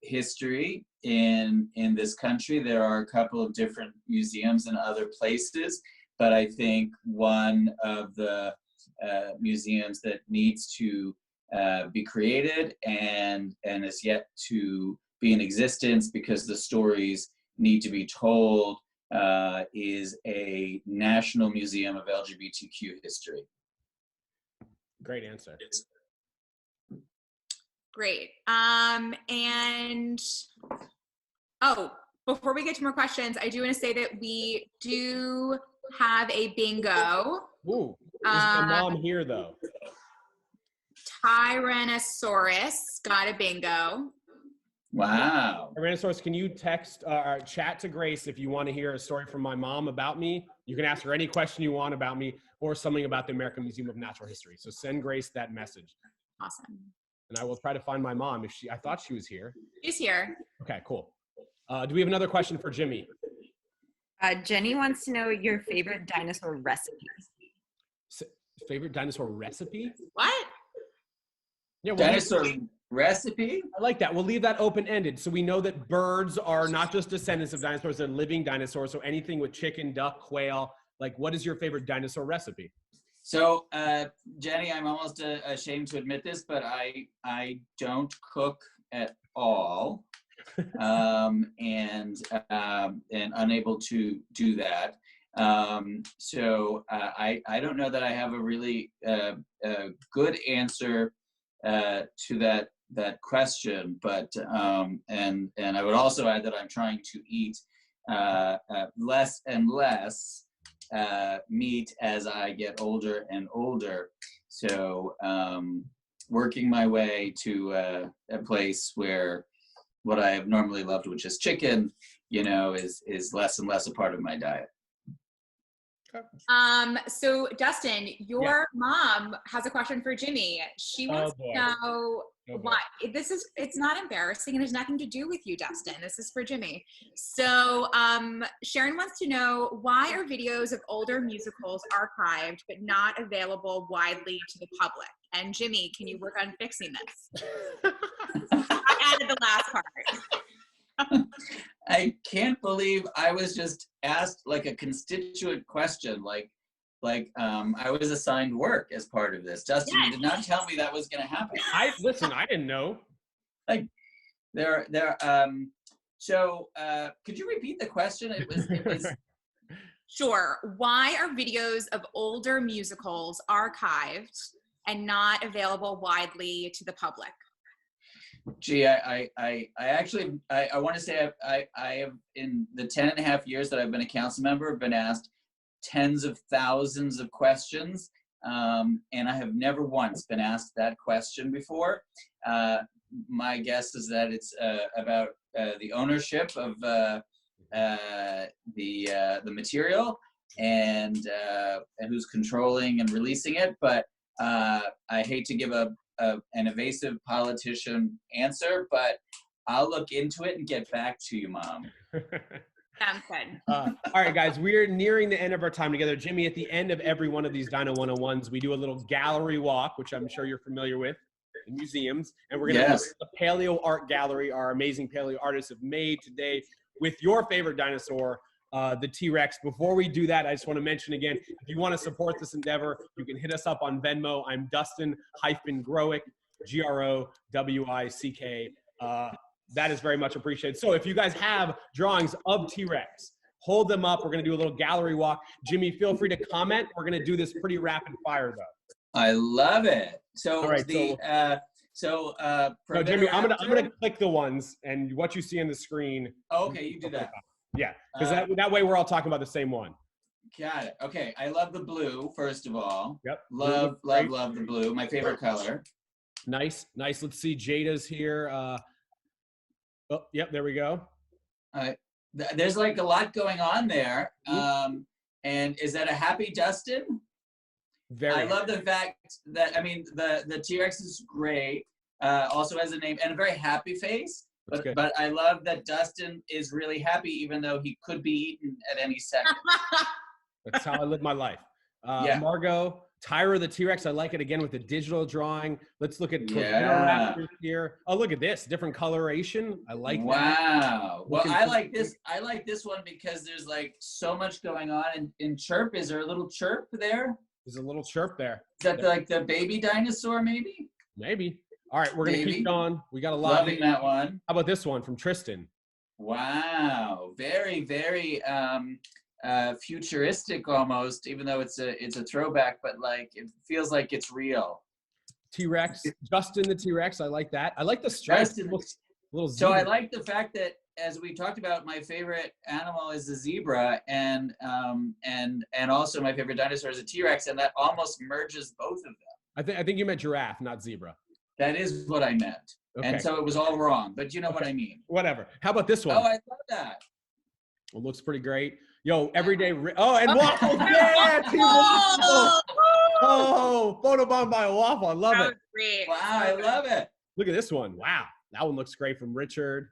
history in this country. There are a couple of different museums in other places, but I think one of the museums that needs to be created and is yet to be in existence because the stories need to be told is a National Museum of LGBTQ History. Great answer. Great. And oh, before we get to more questions, I do want to say that we do have a bingo. Ooh, is my mom here though? Tyrannosaurus got a bingo. Wow. Tyrannosaurus, can you text or chat to Grace if you want to hear a story from my mom about me? You can ask her any question you want about me or something about the American Museum of Natural History. So send Grace that message. Awesome. And I will try to find my mom if I thought she was here. She's here. Okay, cool. Do we have another question for Jimmy? Jenny wants to know your favorite dinosaur recipe. Favorite dinosaur recipe? What? Yeah, dinosaur recipe? I like that. We'll leave that open-ended. So we know that birds are not just descendants of dinosaurs, they're living dinosaurs. So anything with chicken, duck, quail, like what is your favorite dinosaur recipe? So, Jenny, I'm almost ashamed to admit this, but I don't cook at all, and unable to do that. So I don't know that I have a really good answer to that question, but and I would also add that I'm trying to eat less and less meat as I get older and older. So working my way to a place where what I have normally loved, which is chicken, is less and less a part of my diet. So Dustin, your mom has a question for Jimmy. She wants to know why it's not embarrassing and has nothing to do with you, Dustin. This is for Jimmy. So Sharon wants to know, why are videos of older musicals archived but not available widely to the public? And Jimmy, can you work on fixing this? I added the last part. I can't believe I was just asked like a constituent question, like I was assigned work as part of this. Dustin, you did not tell me that was going to happen. I didn't know. Like so could you repeat the question? It was Sure. Why are videos of older musicals archived and not available widely to the public? Gee, I actually want to say I have, in the 10.5 years that I've been a council member, been asked tens of thousands of questions, and I have never once been asked that question before. My guess is that it's about the ownership of the material and who's controlling and releasing it. But I hate to give an evasive politician answer, but I'll look into it and get back to you, Mom. Sounds good. All right, guys, we're nearing the end of our time together. Jimmy, at the end of every one of these Dino 101s, we do a little gallery walk, which I'm sure you're familiar with in museums. And we're going to look at the paleo art gallery our amazing paleo artists have made today with your favorite dinosaur, the T-Rex. Before we do that, I just want to mention again, if you want to support this endeavor, you can hit us up on Venmo. I'm Dustin-Growick, Growick. That is very much appreciated. So if you guys have drawings of T-Rex, hold them up. We're going to do a little gallery walk. Jimmy, feel free to comment. We're going to do this pretty rapid fire, though. I love it. So, all right, no, Jimmy, I'm gonna click the ones, and what you see on the screen. Oh, okay, you do that. Yeah, because that way we're all talking about the same one. Got it. Okay, I love the blue, first of all. Yep. Love the blue. My favorite color. Nice. Let's see. Jada's here. Oh, yep. There we go. There's like a lot going on there. And is that a happy Dustin? Very. I love the fact that, I mean, the T-Rex is great. Also has a name and a very happy face. But I love that Dustin is really happy, even though he could be eaten at any second. That's how I live my life. Margot, Tyra the T-Rex, I like it again with the digital drawing. Let's look at Yeah. Raptors here. Oh, look at this, different coloration. I like that. Wow. Well, Looking I for- like this. I like this one because there's like so much going on. And in chirp, is there a little chirp there? There's a little chirp there. Is that like the baby dinosaur, maybe? Maybe. All right, we're gonna Maybe. keep going. We got a lot. Loving that one. How about this one from Tristan? Wow. Very, very futuristic almost, even though it's a throwback, but like it feels like it's real. T-Rex, Dustin the T-Rex. I like that. I like the stripes. Dustin. Little So I zebra. like the fact that, as we talked about, my favorite animal is the zebra, and also my favorite dinosaur is a T-Rex, and that almost merges both of them. I think you meant giraffe, not zebra. That is what I meant, Okay. and so it was all wrong. But you know what I mean. Whatever. How about this one? Oh, I love that. It looks pretty great. Yo, everyday. Oh, and waffles. Yeah, Team Waffles. Oh, Oh, photobomb by a waffle. I love that it. was great. Wow, I love it, Look at this one. Wow, that one looks great from Richard.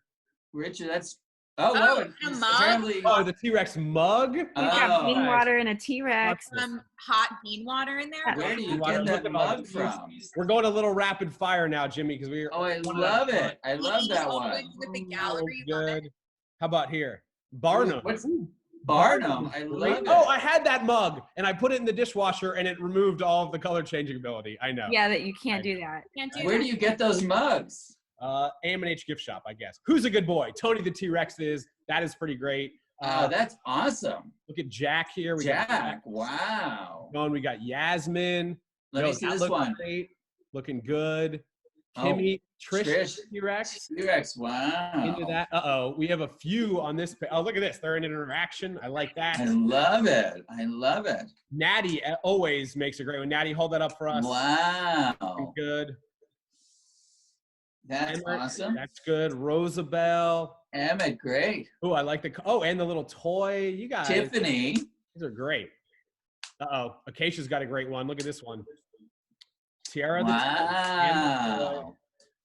Richard. That's Oh, no, a it's mug? apparently. Oh, the T-Rex mug. We've got bean nice. water and a T-Rex. Some hot bean water in there. Where do you Water, get look that at all mug these. from? We're going a little rapid fire now, Jimmy, because we're. Oh, I love it. I love that one. With the That gallery. one's Love it. good. How about here? Barnum. What's Barnum? I love it. Oh, I had that mug, and I put it in the dishwasher, and it removed all of the color changing ability. I know. Yeah, that you can't do that. Can't do Where that. do you get those mugs? AM&H gift shop, I guess. Who's a good boy? Tony the T-Rex is. That is pretty great. That's awesome. Look at Jack here. We Jack, wow. Got going. We got Yasmin. Let me Yo, see that this looks one. Great. Looking good. Oh, Kimmy, Trish, Trish. T-Rex. T-Rex, wow. Into that. Uh-oh. We have a few on this. Oh, look at this. They're in an interaction. I like that. I love it. I love it. Natty always makes a great one. Natty, hold that up for us. Wow. Good. That's Emmett, awesome. That's good. Rosabelle. Emmett, great. Oh, I like the. Oh, and the little toy. You guys. Tiffany. These are great. Uh-oh. Acacia's got a great one. Look at this one. Tiara. The and the toy. Wow.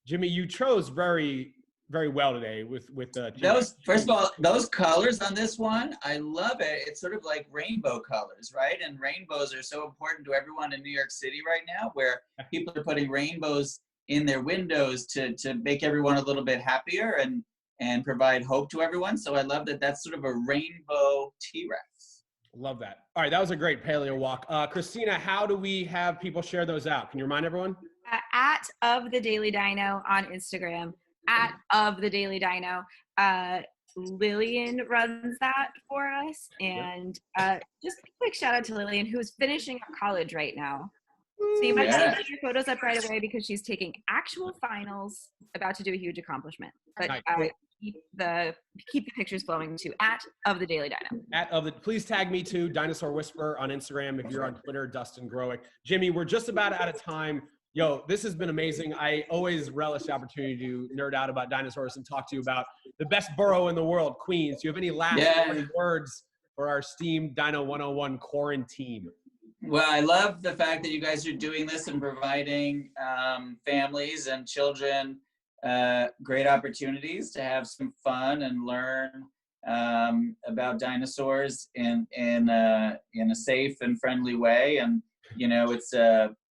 Jimmy, you chose very, very well today with the. Those, first of all, those colors on this one, I love it. It's sort of like rainbow colors, right? And rainbows are so important to everyone in New York City right now, where people are putting rainbows in their windows to make everyone a little bit happier and provide hope to everyone. So I love that that's sort of a rainbow T-Rex. Love that. All right, that was a great paleo walk. Christina, how do we have people share those out? Can you remind everyone? At of the Daily Dino on Instagram. At of the Daily Dino. Lillian runs that for us, and just a quick shout out to Lillian, who's finishing up college right now. So you might Yeah. see her photos up right away because she's taking actual finals, about to do a huge accomplishment. But Nice. keep the pictures flowing to at of the Daily Dino. Please tag me too, Dinosaur Whisperer on Instagram. If you're on Twitter, Dustin Growick. Jimmy, we're just about out of time. Yo, this has been amazing. I always relish the opportunity to nerd out about dinosaurs and talk to you about the best borough in the world, Queens. Do you have any last words for our esteemed Dino 101 quarantine? Well, I love the fact that you guys are doing this and providing families and children great opportunities to have some fun and learn about dinosaurs in a safe and friendly way. And you know,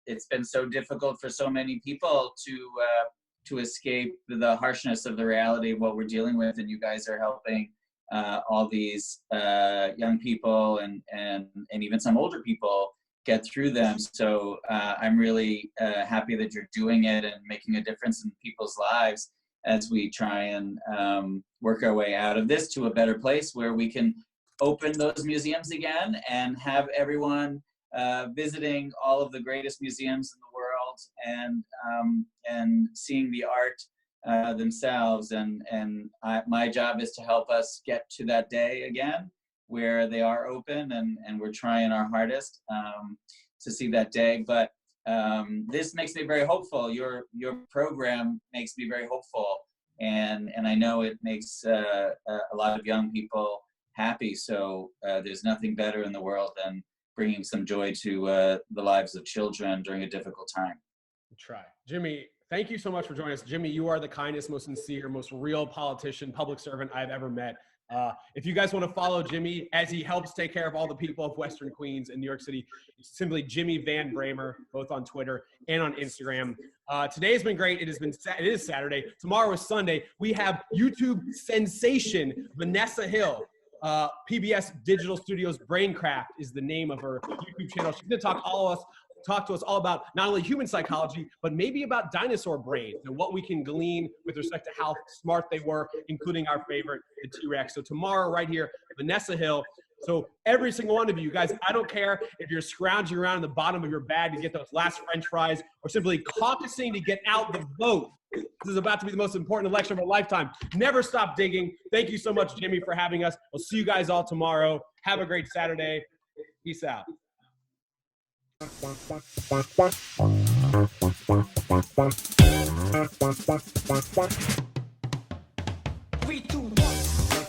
it's been so difficult for so many people to escape the harshness of the reality of what we're dealing with, and you guys are helping all these young people and even some older people get through them. So I'm really happy that you're doing it and making a difference in people's lives as we try and work our way out of this to a better place where we can open those museums again and have everyone visiting all of the greatest museums in the world and seeing the art themselves. And my job is to help us get to that day again where they are open, and we're trying our hardest to see that day. But this makes me very hopeful. Your program makes me very hopeful, and I know it makes a lot of young people happy. So there's nothing better in the world than bringing some joy to the lives of children during a difficult time. Try. Jimmy, thank you so much for joining us. Jimmy, you are the kindest, most sincere, most real politician, public servant I've ever met. If you guys want to follow Jimmy as he helps take care of all the people of Western Queens and New York City, it's simply Jimmy Van Bramer, both on Twitter and on Instagram. Today has been great. It is Saturday. Tomorrow is Sunday. We have YouTube sensation Vanessa Hill. PBS Digital Studios Braincraft is the name of her YouTube channel. She's going to talk to us all about not only human psychology, but maybe about dinosaur brains and what we can glean with respect to how smart they were, including our favorite, the T-Rex. So tomorrow, right here, Vanessa Hill. So every single one of you guys, I don't care if you're scrounging around in the bottom of your bag to get those last French fries or simply caucusing to get out the vote. This is about to be the most important election of our lifetime. Never stop digging. Thank you so much, Jimmy, for having us. We'll see you guys all tomorrow. Have a great Saturday. Peace out.